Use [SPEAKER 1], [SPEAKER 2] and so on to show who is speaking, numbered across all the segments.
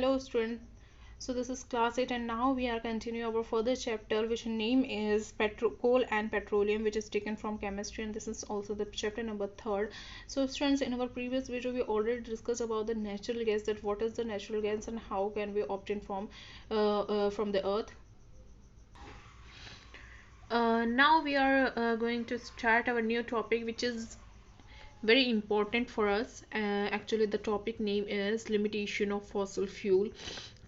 [SPEAKER 1] Hello student. So this is class 8 and now we are continuing our further chapter which name is coal and petroleum, which is taken from chemistry, and this is also the chapter number 3rd. So students, in our previous video we already discussed about the natural gas, that what is the natural gas and how can we obtain from the earth. Now we are going to start our new topic, which is very important for us. Actually the topic name is limitation of fossil fuel,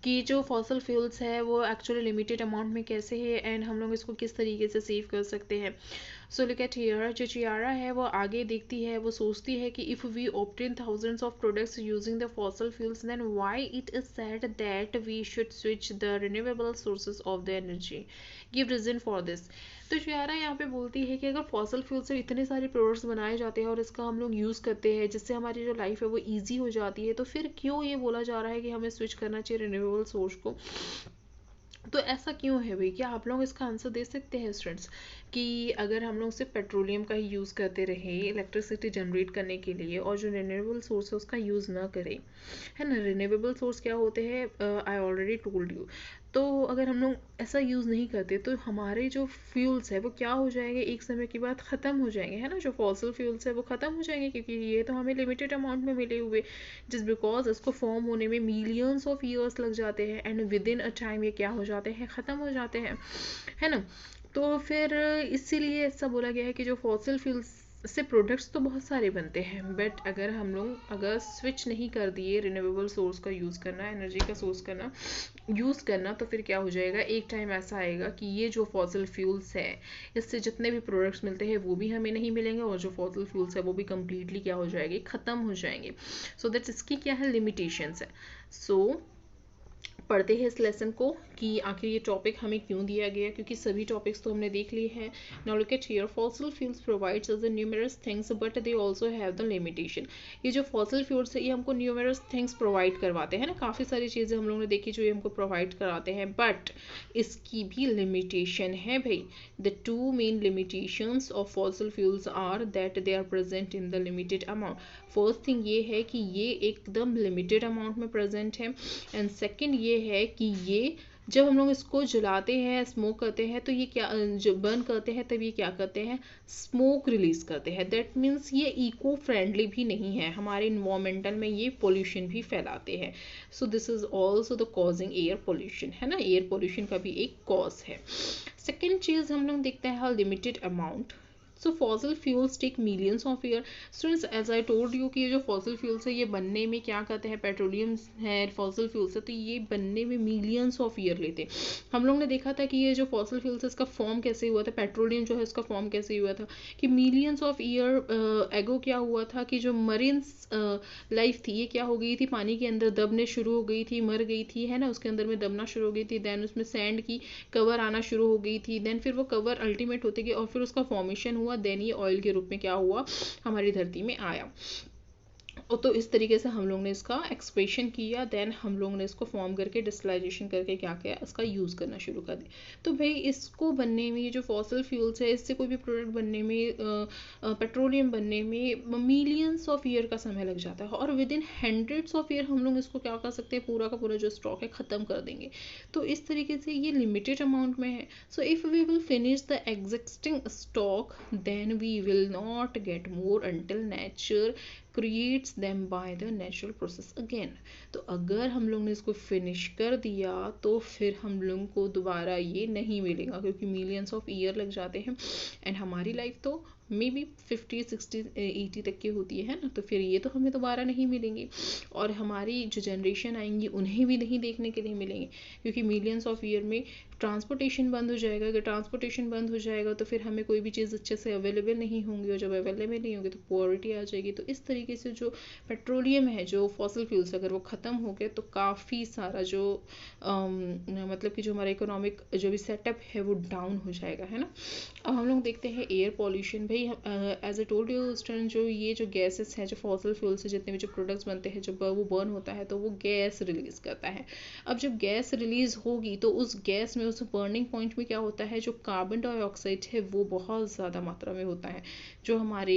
[SPEAKER 1] कि जो fossil fuels है वो actually limited amount में कैसे है and हम लोग इसको किस तरीके से सेव कर सकते हैं. सो लुक एट हियर, जो चियारा है वो आगे देखती है, वो सोचती है कि if we obtain thousands of products using the fossil fuels then why it is said that we should switch the renewable sources of the energy. Give reason for this. तो शियारा यहाँ पे बोलती है कि अगर फॉसल फ्यूल से इतने सारे प्रोडक्ट्स बनाए जाते हैं और इसका हम लोग यूज़ करते हैं जिससे हमारी जो लाइफ है वो ईजी हो जाती है, तो फिर क्यों ये बोला जा रहा है कि हमें स्विच करना चाहिए रिन्यूएबल सोर्स को. तो ऐसा क्यों है भाई, क्या आप लोग इसका आंसर दे सकते हैं स्टूडेंट्स, कि अगर हम लोग सिर्फ पेट्रोलियम का ही यूज़ करते रहे इलेक्ट्रिसिटी जनरेट करने के लिए और जो रिन्यूएबल सोर्स है उसका यूज़ ना करें, है ना. रिन्यूएबल सोर्स क्या होते हैं, आई ऑलरेडी टोल्ड यू. तो अगर हम लोग ऐसा यूज़ नहीं करते तो हमारे जो फ्यूल्स है वो क्या हो जाएंगे, एक समय के बाद ख़त्म हो जाएंगे, है ना. जो फॉसल फ्यूल्स है वो ख़त्म हो जाएंगे क्योंकि ये तो हमें लिमिटेड अमाउंट में मिले हुए, जस्ट बिकॉज इसको फॉर्म होने में मिलियंस ऑफ ईयर्स लग जाते हैं and with in a time ये क्या हो जाते हैं, ख़त्म हो जाते हैं, है ना. तो फिर इसीलिए ऐसा बोला गया है कि जो फॉसल फ्यूल्स से प्रोडक्ट्स तो बहुत सारे बनते हैं, बट अगर हम लोग अगर स्विच नहीं कर दिए रिन्यूएबल सोर्स का यूज़ करना, एनर्जी का सोर्स करना यूज़ करना, तो फिर क्या हो जाएगा, एक टाइम ऐसा आएगा कि ये जो फॉसल फ्यूल्स है इससे जितने भी प्रोडक्ट्स मिलते हैं वो भी हमें नहीं मिलेंगे और जो फॉसल फ्यूल्स है वो भी कम्प्लीटली क्या हो जाएंगे, ख़त्म हो जाएंगे. सो दैट्स इसकी क्या है, लिमिटेशंस है. सो पढ़ते हैं इस लेसन को कि आखिर ये टॉपिक हमें क्यों दिया गया, क्योंकि सभी टॉपिक्स तो हमने देख लिए हैं. Now look at here, fossil fuels provides us the numerous things but they also have the limitation. ये जो फॉसिल फ्यूल्स है ये हमको न्यूमरस थिंग्स प्रोवाइड करवाते हैं ना, काफ़ी सारी चीज़ें हम लोगों ने देखी जो ये हमको प्रोवाइड कराते हैं, बट इसकी भी लिमिटेशन है भाई. The two main limitations of fossil fuels are that they are present in the limited amount. First thing ये है कि ये एकदम लिमिटेड अमाउंट में प्रेजेंट है, एंड सेकंड ये है कि ये जब हम लोग इसको जलाते हैं, स्मोक करते हैं, तो ये क्या जब बर्न करते हैं तब ये क्या करते हैं, स्मोक रिलीज करते हैं. दैट मीन्स ये इको फ्रेंडली भी नहीं है, हमारे इन्वायरमेंटल में ये पोल्यूशन भी फैलाते हैं. So this is also the causing air pollution, है ना. एयर पोल्यूशन का भी एक कॉज है. सेकेंड चीज़ हम लोग देखते हैं limited amount. So fossil fuels take millions of year. Students, as I told you कि ये जो फॉसिल फ्यूल्स है ये बनने में क्या करते हैं, पेट्रोलियम है, फॉसिल फ्यूल्स है, तो ये बनने में मिलियंस ऑफ ईयर लेते हैं. हम लोग ने देखा था कि ये जो फॉसिल फ्यूल्स है इसका फॉर्म कैसे हुआ था, पेट्रोलियम जो है इसका फॉर्म कैसे हुआ था, कि मिलियंस ऑफ ईयर एगो क्या हुआ था कि जो मरीन लाइफ थी ये क्या हो गई थी, पानी के अंदर दबने शुरू हो गई थी, मर गई थी, है ना. उसके अंदर में दबना शुरू हो गई थी, देन उसमें सैंड की कवर आना शुरू हो गई थी, देन फिर वो कवर अल्टीमेट होते गए और फिर उसका फॉर्मेशन हुआ, देन ये ऑयल के रूप में क्या हुआ, हमारी धरती में आया. और तो इस तरीके से हम लोग ने इसका एक्सप्रेशन किया, देन हम लोग ने इसको फॉर्म करके डिस्टिलाइजेशन करके क्या किया, इसका यूज़ करना शुरू कर दिया. तो भाई इसको बनने में, ये जो फॉसिल फ्यूल्स है इससे कोई भी प्रोडक्ट बनने में, पेट्रोलियम बनने में मिलियंस ऑफ ईयर का समय लग जाता है और with in hundreds of year हम लोग इसको क्या कर सकते हैं, पूरा का पूरा जो स्टॉक है ख़त्म कर देंगे. तो इस तरीके से ये लिमिटेड अमाउंट में है. So if we will finish the existing stock then we will not get more until nature creates them by the natural process again. तो अगर हम लोग ने इसको फिनिश कर दिया तो फिर हम लोग को दोबारा ये नहीं मिलेगा, क्योंकि मिलियंस ऑफ ईयर लग जाते हैं एंड हमारी लाइफ तो मे बी 50 60 80 तक की होती है ना. तो फिर ये तो हमें दोबारा नहीं मिलेंगी और हमारी जो जनरेशन आएंगी उन्हें भी नहीं देखने के लिए मिलेंगे, क्योंकि मिलियंस ऑफ ईयर में ट्रांसपोर्टेशन बंद हो जाएगा. अगर ट्रांसपोर्टेशन बंद हो जाएगा तो फिर हमें कोई भी चीज़ अच्छे से अवेलेबल नहीं होंगी और जब अवेलेबल नहीं होगी तो पॉवर्टी आ जाएगी. तो इस तरीके से जो पेट्रोलियम है, जो फॉसिल फ्यूल्स, अगर वो ख़त्म हो गए तो काफ़ी सारा जो मतलब कि जो हमारा इकोनॉमिक जो भी सेटअप है वो डाउन हो जाएगा, है ना. अब हम लोग देखते हैं एयर पॉल्यूशन. भाई as a told you student, जो ये जो गैसेस हैं, जो फॉसिल फ्यूल से जितने भी जो प्रोडक्ट्स बनते हैं, जब वो बर्न होता है तो वो गैस रिलीज करता है. अब जब गैस रिलीज होगी तो उस गैस में, उस बर्निंग पॉइंट में क्या होता है, जो कार्बन डाइऑक्साइड है वो बहुत ज़्यादा मात्रा में होता है, जो हमारे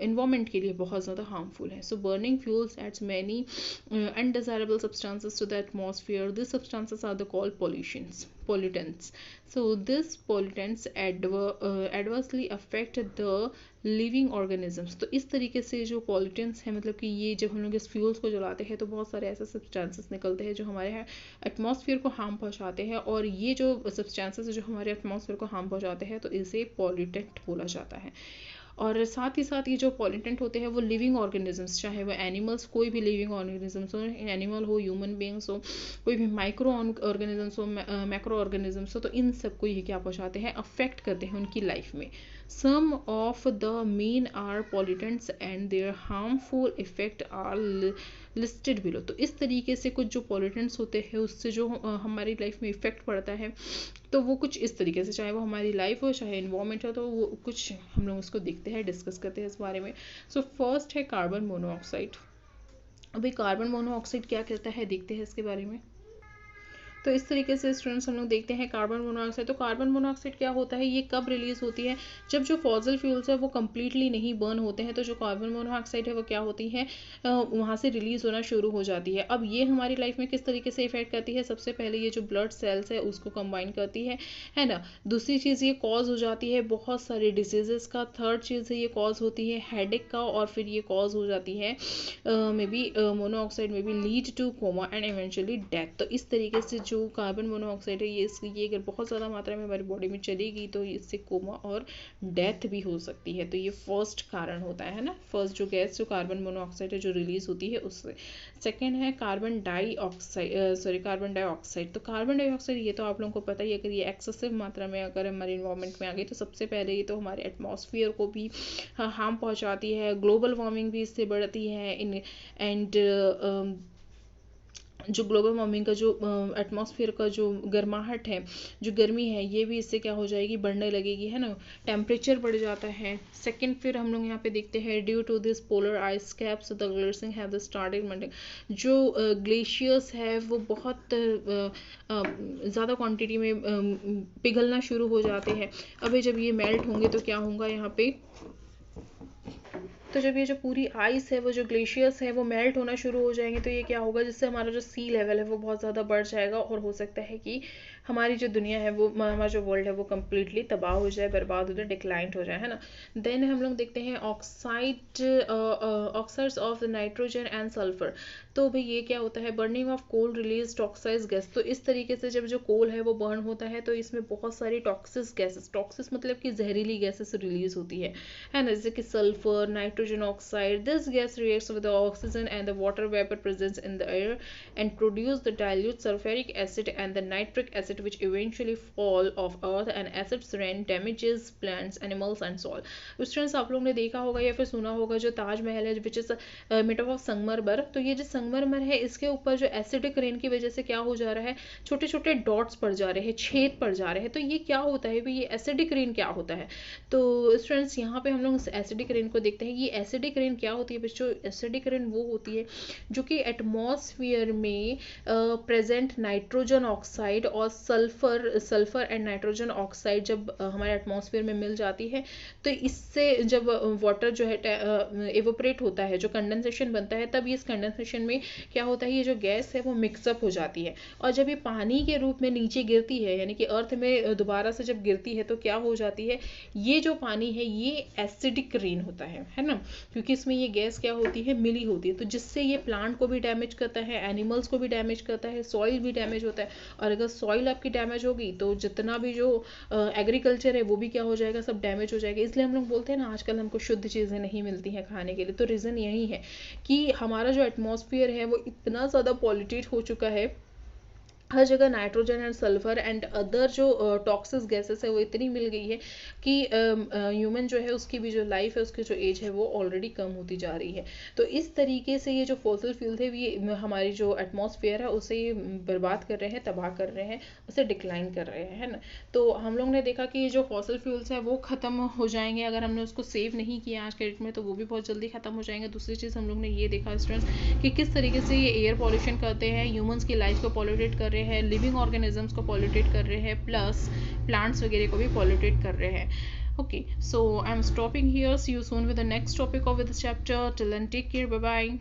[SPEAKER 1] इन्वायरमेंट के लिए बहुत ज़्यादा हार्मफुल है. So burning fuels adds many undesirable substances to the atmosphere. These substances are the called pollutants. So these pollutants adversely affect the living organisms. तो इस तरीके से जो पॉल्यूटेंट्स हैं, मतलब कि ये जब हम लोग इस फ्यूल्स को जलाते हैं तो बहुत सारे ऐसे सब्सटेंसेस निकलते हैं जो हमारे एटमॉस्फेयर को हार्म पहुंचाते हैं, और ये जो सब्सटेंसेस जो हमारे एटमॉस्फेयर को हार्म पहुंचाते हैं तो इसे पॉल्यूटेंट बोला जाता है. और साथ ही साथ ये जो पॉल्यूटेंट होते हैं वो लिविंग ऑर्गेनिजम्स, चाहे वो एनिमल्स, कोई भी लिविंग ऑर्गेनिजम्स हो, एनिमल हो, ह्यूमन बींग्स हो, कोई भी माइक्रो ऑर्गेनिजम्स हो, मैक्रो ऑर्गेनिजम्स हो, तो इन सबको ये क्या पहुंचाते हैं, अफेक्ट करते हैं उनकी लाइफ में. Some of the main are pollutants and their harmful effect are listed below. तो इस तरीके से कुछ जो pollutants होते हैं उससे जो हमारी लाइफ में इफेक्ट पड़ता है तो वो कुछ इस तरीके से, चाहे वो हमारी लाइफ हो चाहे इन्वायरमेंट हो, तो वो कुछ हम लोग उसको देखते हैं, डिस्कस करते हैं इस बारे में. सो फर्स्ट है कार्बन मोनोऑक्साइड. अभी कार्बन मोनोऑक्साइड क्या कहता है देखते हैं इसके बारे में. तो इस तरीके से स्टूडेंट्स हम लोग देखते हैं कार्बन मोनोऑक्साइड. तो कार्बन मोनोऑक्साइड क्या होता है, ये कब रिलीज होती है, जब जो फॉसिल फ्यूल्स है वो कम्प्लीटली नहीं बर्न होते हैं, तो जो कार्बन मोनोऑक्साइड है वो क्या होती है, वहाँ से रिलीज होना शुरू हो जाती है. अब ये हमारी लाइफ में किस तरीके से इफेक्ट करती है, सबसे पहले ये जो ब्लड सेल्स है उसको कंबाइन करती है ना. दूसरी चीज़ ये कॉज हो जाती है बहुत सारे डिजीजेस का. थर्ड चीज़ ये कॉज होती है हेडेक का, और फिर ये कॉज हो जाती है मे बी मोनोऑक्साइड में भी lead two comma and eventually death. तो इस तरीके से जो कार्बन मोनोऑक्साइड है ये अगर बहुत ज़्यादा मात्रा में हमारी बॉडी में चलेगी तो इससे कोमा और डेथ भी हो सकती है. तो ये फर्स्ट कारण होता है ना, फर्स्ट जो गैस जो कार्बन मोनोऑक्साइड है जो रिलीज होती है उससे. सेकेंड है कार्बन डाइऑक्साइड. तो कार्बन डाइऑक्साइड ये तो आप लोगों को पता ही है, अगर ये एक्सेसिव मात्रा में अगर हमारे इन्वायरमेंट में आ गई तो सबसे पहले ये तो हमारे एटमॉस्फेयर को भी हार्म पहुंचाती है, ग्लोबल वार्मिंग भी इससे बढ़ती है. एंड जो ग्लोबल वार्मिंग का जो एटमॉस्फेयर का जो गर्माहट है, जो गर्मी है, ये भी इससे क्या हो जाएगी, बढ़ने लगेगी, है ना. टेम्परेचर बढ़ जाता है. सेकंड फिर हम लोग यहाँ पे देखते हैं due to this polar ice caps the glaciers have the started melting. जो ग्लेशियर्स है वो बहुत ज़्यादा क्वांटिटी में पिघलना शुरू हो जाते हैं. अभी जब ये मेल्ट होंगे तो क्या होगा यहाँ पे, तो जब ये जो पूरी आइस है वो जो ग्लेशियर्स है वो मेल्ट होना शुरू हो जाएंगे तो ये क्या होगा, जिससे हमारा जो सी लेवल है वो बहुत ज़्यादा बढ़ जाएगा, और हो सकता है कि हमारी जो दुनिया है वो, हमारा जो वर्ल्ड है वो कम्प्लीटली तबाह हो जाए, बर्बाद हो जाए, डिक्लाइंट हो जाए, है ना. देन हम लोग देखते हैं oxides of nitrogen and sulphur. तो भाई ये क्या होता है, burning of coal release toxic gas. तो इस तरीके से जब जो कोल है वो बर्न होता है तो इसमें बहुत सारी टॉक्सिस गैसेस, टॉक्सिस मतलब कि जहरीली गैसेस रिलीज होती है ना, जैसे कि sulphur, nitrogen oxide. This gas reacts with the oxygen and the water vapour present in the air and produce the dilute sulphuric acid and the nitric acid which eventually fall of earth and acids rain damages plants, animals and soil. Students आप लोगों ने देखा होगा या फिर सुना होगा जो ताजमहल है which is made of संगमरमर. तो ये जो संगमरमर है इसके ऊपर जो एसिडिक रेन की वजह से क्या हो जा रहा है, छोटे छोटे डॉट्स पड़ जा रहे हैं, छेद पड़ जा रहे हैं. तो ये क्या होता है, ये एसिडिक रेन क्या होता है. तो स्टूडेंट्स यहाँ पे हम लोग एसिडिक रेन को देखते हैं. ये एसिडिक रेन क्या होती है बच्चों, एसिडिक रेन वो होती है जो कि एटमॉस्फेयर में प्रेजेंट नाइट्रोजन ऑक्साइड और सल्फर एंड नाइट्रोजन ऑक्साइड जब हमारे एटमॉस्फेयर में मिल जाती है तो इससे जब वाटर जो है एवोपरेट होता है, जो कंडेंसेशन बनता है, तब इस कंडेंसेशन में क्या होता है, ये जो गैस है वो मिक्सअप हो जाती है, और जब ये पानी के रूप में नीचे गिरती है यानी कि अर्थ में दोबारा से जब गिरती है तो क्या हो जाती है, ये जो पानी है ये एसिडिक रेन होता है ना, क्योंकि इसमें ये गैस क्या होती है, मिली होती है. तो जिससे ये प्लांट को भी डैमेज करता है, एनिमल्स को भी डैमेज करता है, सॉइल भी डैमेज होता है. और अगर सॉइल आपकी डैमेज होगी तो जितना भी जो एग्रीकल्चर है वो भी क्या हो जाएगा, सब डैमेज हो जाएगा. इसलिए हम लोग बोलते हैं ना आजकल हमको शुद्ध चीज़ें नहीं मिलती हैं खाने के लिए. तो रीज़न यही है कि हमारा जो एटमॉस्फेयर है वो इतना ज़्यादा पॉल्यूटेड हो चुका है, हर जगह nitrogen and sulphur and other जो टॉक्सिस गैसेस है वो इतनी मिल गई है कि ह्यूमन जो है उसकी भी जो लाइफ है, उसकी जो एज है वो ऑलरेडी कम होती जा रही है. तो इस तरीके से ये जो फॉसिल फ्यूल थे ये हमारी जो एटमॉस्फेयर है उसे बर्बाद कर रहे हैं, तबाह कर रहे हैं, उसे डिक्लाइन कर रहे हैं, है ना. तो हम लोग ने देखा कि ये जो फॉसिल फ्यूल्स है वो ख़त्म हो जाएंगे अगर हमने उसको सेव नहीं किया आज के डेट में, तो वो भी बहुत जल्दी ख़त्म हो जाएंगे. दूसरी चीज़ हम लोग ने ये देखा स्टूडेंट्स कि किस तरीके से ये एयर पॉल्यूशन करते हैं, ह्यूमन्स की लाइफ को पॉल्यूटेट कर रहे हैं, लिविंग ऑर्गेनिजम्स को पॉल्यूटेट कर रहे हैं, प्लस प्लांट्स वगैरह को भी पॉल्यूटेट कर रहे हैं. Okay, so I'm stopping here. See you soon with the next topic or with the chapter. Till then, take care. Bye bye.